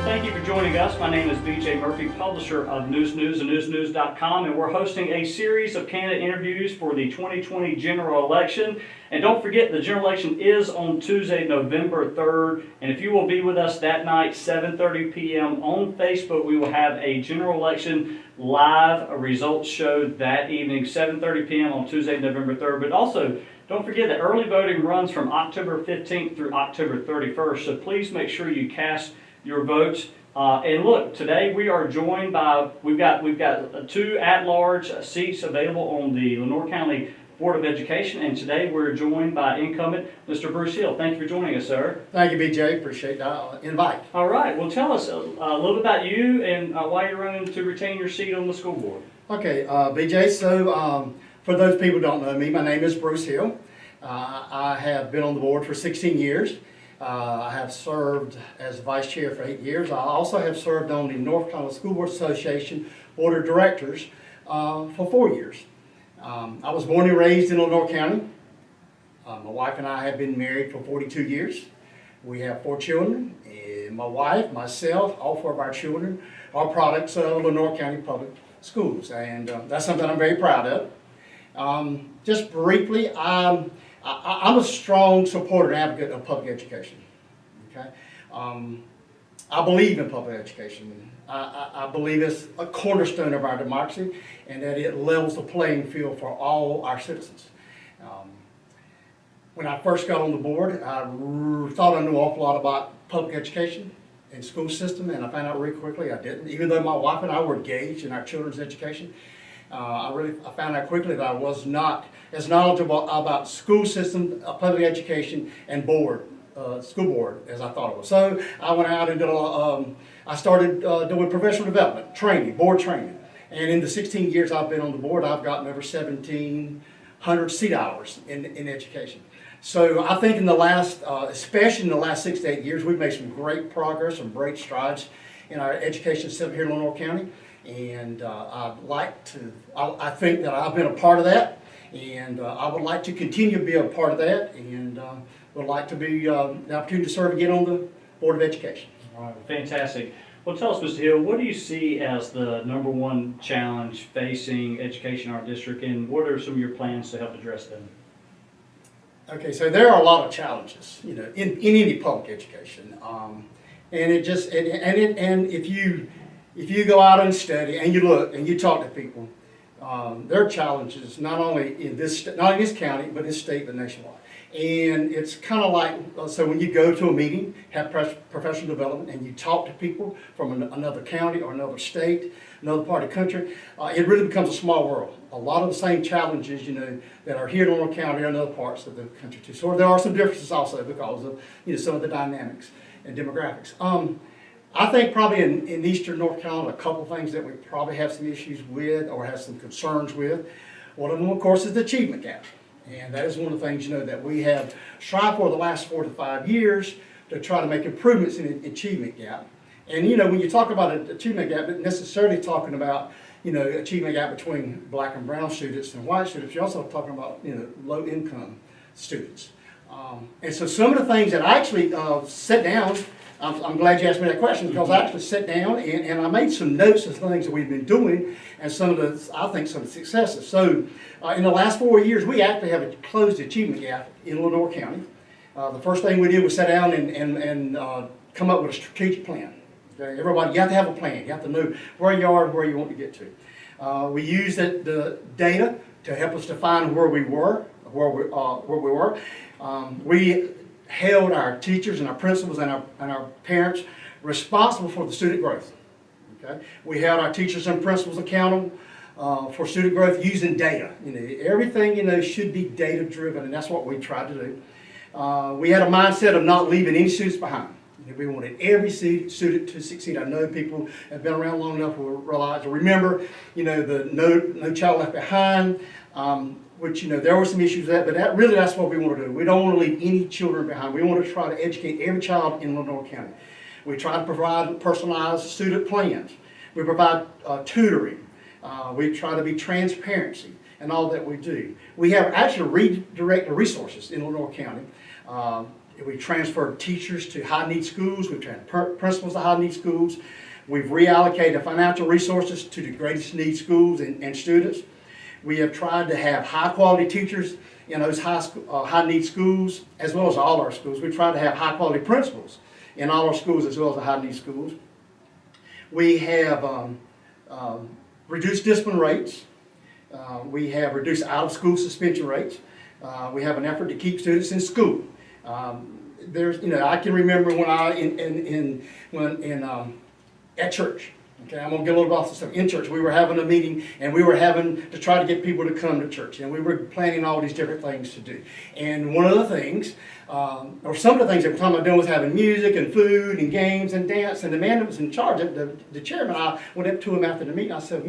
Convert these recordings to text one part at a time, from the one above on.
Thank you for joining us. My name is BJ Murphy, publisher of Neuse and NeuseNews.com, and we're hosting a series of candidate interviews for the 2020 general election. And don't forget, the general election is on Tuesday, November 3rd, and if you will be with us that night, 7:30 p.m. on Facebook, we will have a general election live results show that evening, 7:30 p.m. on Tuesday, November 3rd. But also, don't forget that early voting runs from October 15th through October 31st, so please make sure you cast your votes. And look, today we are joined by, we've got two at-large seats available on the Lenoir County Board of Education, and today we're joined by incumbent Mr. Bruce Hill. Thank you for joining us, sir. Thank you, BJ. Appreciate the invite. All right. Well, tell us a little bit about you and why you're running to retain your seat on the school board. Okay, BJ, so for those people who don't know me, my name is Bruce Hill. I have been on the board for 16 years. I have served as vice chair for 8 years. I also have served on the Lenoir County School Board Association Board of Directors for 4 years. I was born and raised in Lenoir County. My wife and I have been married for 42 years. We have 4 children. And my wife, myself, all 4 of our children are products of Lenoir County Public Schools. And that's something I'm very proud of. Just briefly, I'm a strong supporter and advocate of public education. Okay, I believe in public education. I believe it's a cornerstone of our democracy, and that it levels the playing field for all our citizens. When I first got on the board, I thought I knew an awful lot about public education and school system, and I found out really quickly I didn't. Even though my wife and I were engaged in our children's education, I found out quickly that I was not as knowledgeable about school system, public education, and school board as I thought it was. So I went out and I started doing professional development, board training. And in the 16 years I've been on the board, I've gotten over 1,700 seat hours in education. So I think in the last, especially in the last 6 to 8 years, we've made some great progress, some great strides in our education system here in Lenoir County. And I think that I've been a part of that, and I would like to continue to be a part of that, and would like to be the opportunity to serve again on the Board of Education. All right, fantastic. Well, tell us, Mr. Hill, what do you see as the #1 challenge facing education in our district, and what are some of your plans to help address them? Okay, so there are a lot of challenges, in any public education, and if you go out and study and you look and you talk to people, there are challenges not only in this county, but this state, but nationwide. And it's kind of like, so when you go to a meeting, have professional development, and you talk to people from another county or another state, another part of the country, it really becomes a small world. A lot of the same challenges, that are here in Lenoir County or in other parts of the country too. So there are some differences also because of, some of the dynamics and demographics. I think probably in eastern North Carolina, a couple of things that we probably have some issues with or have some concerns with. One of them, of course, is the achievement gap. And that is one of the things, that we have strived for the last 4 to 5 years to try to make improvements in the achievement gap. And, when you talk about an achievement gap, not necessarily talking about, achievement gap between black and brown students and white students. You're also talking about, low-income students. And so some of the things that I actually sat down, I'm glad you asked me that question, because I actually sat down and I made some notes of things that we've been doing and some of the successes. So in the last 4 years, we actually have closed the achievement gap in Lenoir County. The first thing we did was sit down and come up with a strategic plan. Okay? Everybody, you have to have a plan. You have to know where you are and where you want to get to. We used the data to help us define where we were. We held our teachers and our principals and our parents responsible for the student growth. Okay? We held our teachers and principals accountable for student growth using data. Everything should be data driven, and that's what we tried to do. We had a mindset of not leaving any students behind. We wanted every student to succeed. I know people have been around long enough to realize or remember, the No Child Left Behind. Which, there were some issues with that, but that's what we want to do. We don't want to leave any children behind. We want to try to educate every child in Lenoir County. We try to provide personalized student plans. We provide tutoring. We try to be transparency in all that we do. We have actually redirected resources in Lenoir County We transferred teachers to high-need schools. We've transferred principals to high-need schools. We've reallocated financial resources to the greatest need schools and students. We have tried to have high-quality teachers in those high-need schools, as well as all our schools. We tried to have high-quality principals in all our schools, as well as the high-need schools. We have reduced discipline rates. We have reduced out-of-school suspension rates. We have an effort to keep students in school. I can remember when at church. Okay, I'm gonna get a little off the stuff. In church, we were having a meeting, and we were having to try to get people to come to church, and we were planning all these different things to do. And one of the things, or some of the things that we're talking about doing, was having music and food and games and dance. And the man that was in charge, the chairman, I went up to him after the meeting. I said,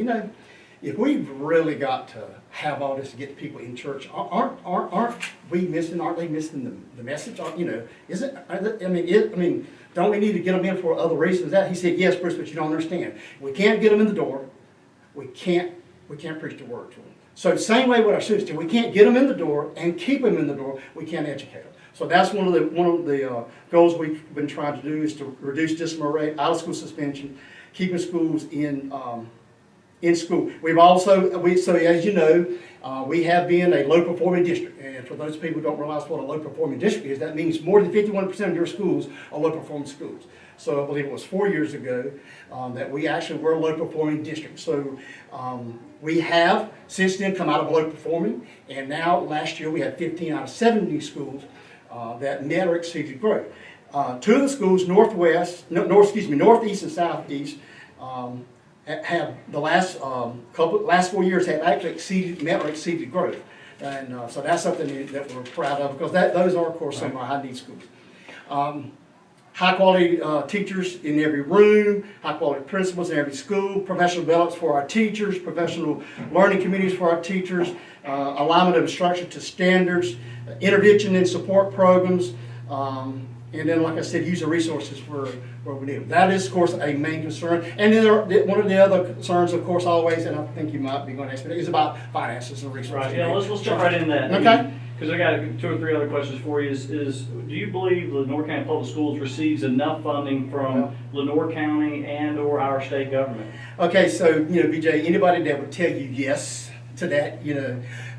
if we've really got to have all this to get people in church, aren't we missing? Aren't they missing the message? Is it? Don't we need to get them in for other reasons? He said, yes, Bruce, but you don't understand. We can't get them in the door. We can't preach the word to them. So same way with our students, we can't get them in the door and keep them in the door. We can't educate them. So that's one of the goals we've been trying to do, is to reduce discipline rate, out of school suspension, keeping schools in school. We've also, so as you know, we have been a low performing district. And for those people who don't realize what a low performing district is, that means more than 51% of your schools are low performing schools. So I believe it was 4 years ago that we actually were a low performing district. So we have since then come out of low performing, and now last year we had 15 out of 70 schools that met or exceeded growth. Two of the schools, northeast and southeast, have the last 4 years have actually met or exceeded growth, and so that's something that we're proud of, because those are, of course, some of our high need schools. High quality teachers in every room, high quality principals in every school, professional developments for our teachers, professional learning communities for our teachers, alignment of instruction to standards, intervention and support programs. And then, like I said, use the resources where we need them. That is, of course, a main concern. And then one of the other concerns, of course, always, and I think you might be going to ask me, is about finances and resources. Right, yeah, let's jump right in that. Okay. Because I got 2 or 3 other questions for you. Is do you believe the Lenoir County Public Schools receives enough funding from Lenoir County and or our state government? Okay, so, BJ, anybody that would tell you yes to that,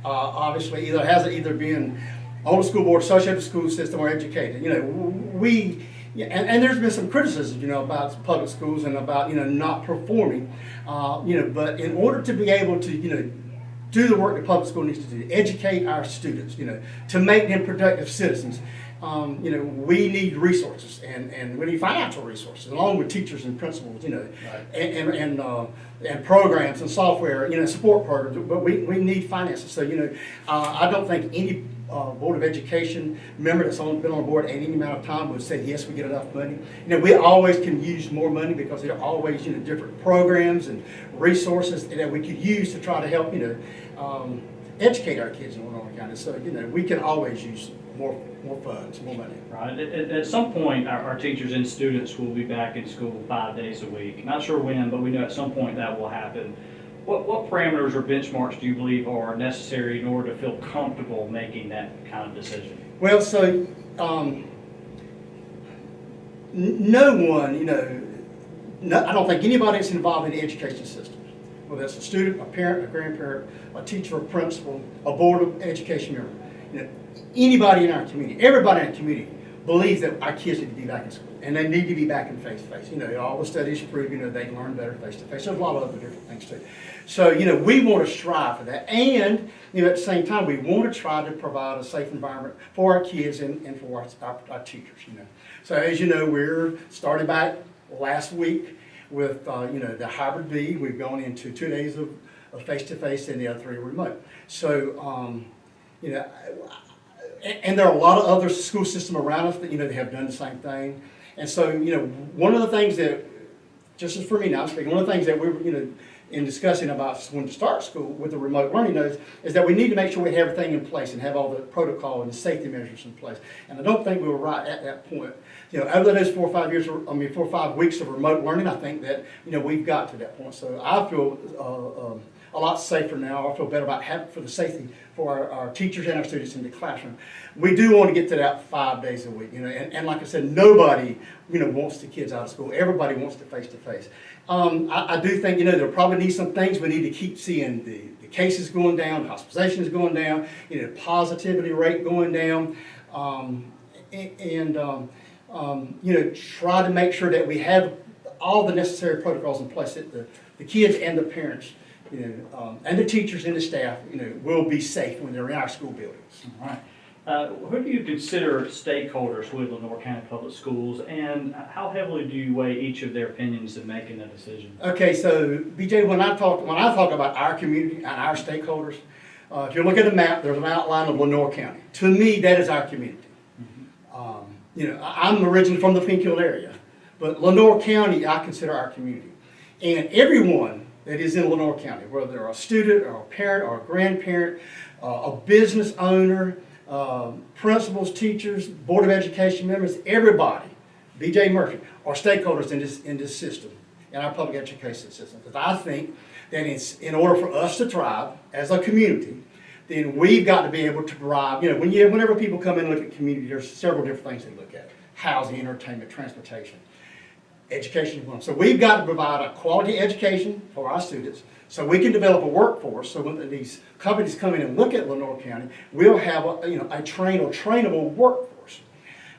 obviously either been on the school board, associated with the school system, or educated. And there's been some criticism, about public schools and about, not performing. But in order to be able to, do the work the public school needs to do, educate our students, to make them productive citizens, we need resources and we need financial resources, along with teachers and principals, right. and programs and software, support programs. But we need finances. So, I don't think any Board of Education member that's been on board at any amount of time would say, yes, we get enough money. We always can use more money, because there are always, different programs and resources that we could use to try to help, educate our kids in Lenoir County. So, we can always use more funds, more money. Right. At some point, our teachers and students will be back in school 5 days a week. Not sure when, but we know at some point that will happen. What parameters or benchmarks do you believe are necessary in order to feel comfortable making that kind of decision? Well, so no one, I don't think anybody that's involved in the education system, whether it's a student, a parent, a grandparent, a teacher, a principal, a board of education member, anybody in our community, everybody in our community believes that our kids need to be back in school, and they need to be back in face-to-face. All the studies prove, they learn better face-to-face. There's a lot of other different things too. So, we want to strive for that, and, at the same time, we want to try to provide a safe environment for our kids and for our teachers, So, as you know, we're starting back last week with, the hybrid B. We've gone into 2 days of face-to-face and the other 3 remote. So, and there are a lot of other school systems around us that, they have done the same thing. And so, one of the things that, just as for me now speaking, one of the things that we're, in discussing about when to start school with the remote learning is that we need to make sure we have everything in place and have all the protocol and the safety measures in place. And I don't think we were right at that point. Over those 4 or 5 weeks of remote learning, I think that, we've got to that point. So I feel a lot safer now. I feel better about having for the safety for our teachers and our students in the classroom. We do want to get to that 5 days a week, and like I said, nobody, wants the kids out of school. Everybody wants to face-to-face. I do think, there probably need some things we need to keep seeing the cases going down, hospitalizations going down, positivity rate going down, try to make sure that we have all the necessary protocols in place that the kids and the parents, and the teachers and the staff, will be safe when they're in our school buildings. All right. Who do you consider stakeholders with Lenoir County Public Schools, and how heavily do you weigh each of their opinions in making a decision? Okay, so BJ, when I talk about our community and our stakeholders, if you look at the map, there's an outline of Lenoir County. To me, that is our community. I'm originally from the Finkel area, but Lenoir County I consider our community, and everyone that is in Lenoir County, whether they're a student or a parent or a grandparent, a business owner, principals, teachers, Board of Education members, everybody, BJ Murphy, are stakeholders in this system, in our public education system. Because I think that in order for us to thrive as a community, then we've got to be able to provide, whenever people come in and look at community, there's several different things they look at: housing, entertainment, transportation, education. So we've got to provide a quality education for our students, so we can develop a workforce. So when these companies come in and look at Lenoir County, we'll have a trained or trainable workforce.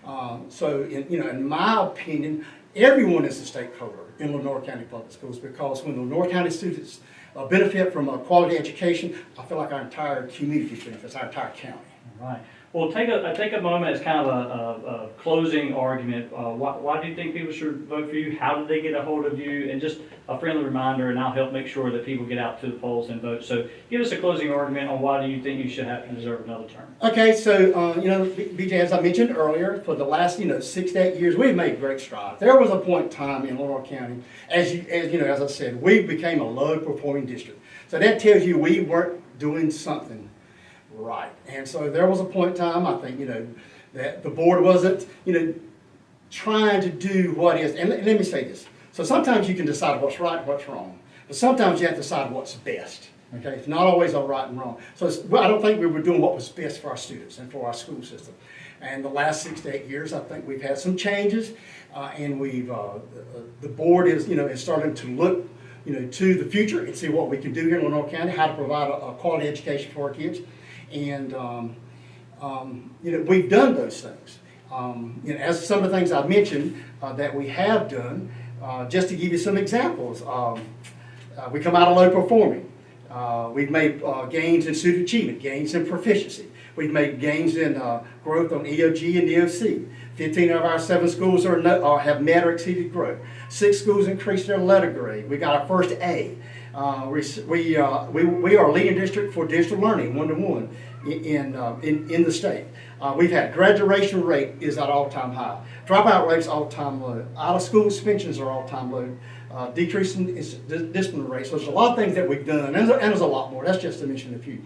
In my opinion, everyone is a stakeholder in Lenoir County Public Schools, because when Lenoir County students benefit from a quality education, I feel like our entire community benefits, our entire county. All right. Well, take a moment as kind of a closing argument. Why do you think people should vote for you? How did they get a hold of you? And just a friendly reminder, and I'll help make sure that people get out to the polls and vote. So give us a closing argument on why do you think you should have and deserve another term. Okay, so BJ, as I mentioned earlier, for the last 6 to 8 years, we've made great strides. There was a point in time in Lenoir County, as I said, we became a low performing district. So that tells you we weren't doing something right. And so there was a point in time, I think, that the board wasn't, trying to do what is, and let me say this. So sometimes you can decide what's right and what's wrong, but sometimes you have to decide what's best. Okay, it's not always all right and wrong. So I don't think we were doing what was best for our students and for our school system. And the last 6 to 8 years, I think we've had some changes, and the board is starting to look to the future and see what we can do here in Lenoir County, how to provide a quality education for our kids. And we've done those things. As some of the things I've mentioned that we have done, just to give you some examples, we come out of low performing. We've made gains in student achievement, gains in proficiency. We've made gains in growth on EOG and EOC. 15 of our 7 schools have met or exceeded growth. 6 schools increased their letter grade. We got our first A. We are leading district for digital learning 1-to-1 in the state. We've had graduation rate is at all-time high. Dropout rates all-time low. Out of school suspensions are all-time low. Decrease in discipline rates. So there's a lot of things that we've done, and there's a lot more. That's just to mention a few.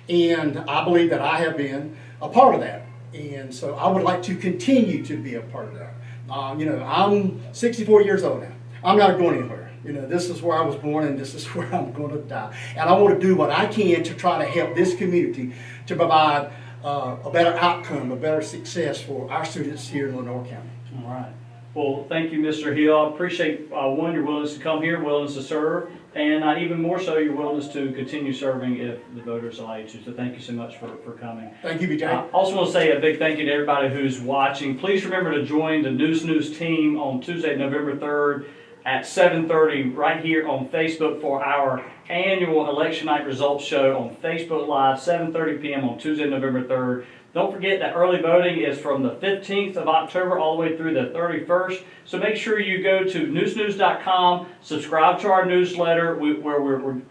And I believe that I have been a part of that. And so I would like to continue to be a part of that. I'm 64 years old now. I'm not going anywhere. This is where I was born, and this is where I'm going to die. And I want to do what I can to try to help this community to provide a better outcome, a better success for our students here in Lenoir County. All right. Well, thank you, Mr. Hill. I appreciate, one, your willingness to come here, willingness to serve, and even more so, your willingness to continue serving if the voters allow you to. So thank you so much for coming. Thank you, BJ. I also want to say a big thank you to everybody who's watching. Please remember to join the Neuse team on Tuesday, November 3rd at 7:30 right here on Facebook for our annual election night results show on Facebook Live, 7:30 p.m. on Tuesday, November 3rd. Don't forget that early voting is from the 15th of October all the way through the 31st. So make sure you go to newsnews.com, subscribe to our newsletter where we're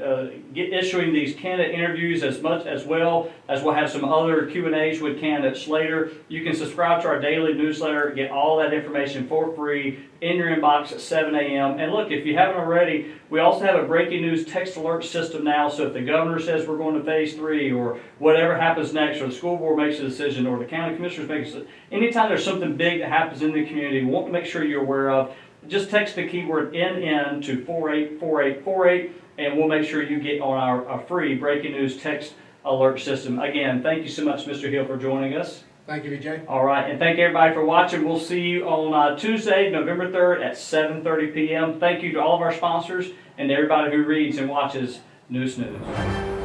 issuing these candidate interviews as well as we'll have some other Q&As with candidates later. You can subscribe to our daily newsletter, get all that information for free in your inbox at 7 a.m. And look, if you haven't already, we also have a breaking news text alert system now. So if the governor says we're going to phase 3 or whatever happens next, or the school board makes a decision, or the county commissioners make a decision, anytime there's something big that happens in the community, we want to make sure you're aware of, just text the keyword NN to 484848, and we'll make sure you get on our free breaking news text alert system. Again, thank you so much, Mr. Hill, for joining us. Thank you, BJ. All right, and thank everybody for watching. We'll see you on Tuesday, November 3rd at 7:30 p.m. Thank you to all of our sponsors and to everybody who reads and watches Neuse News.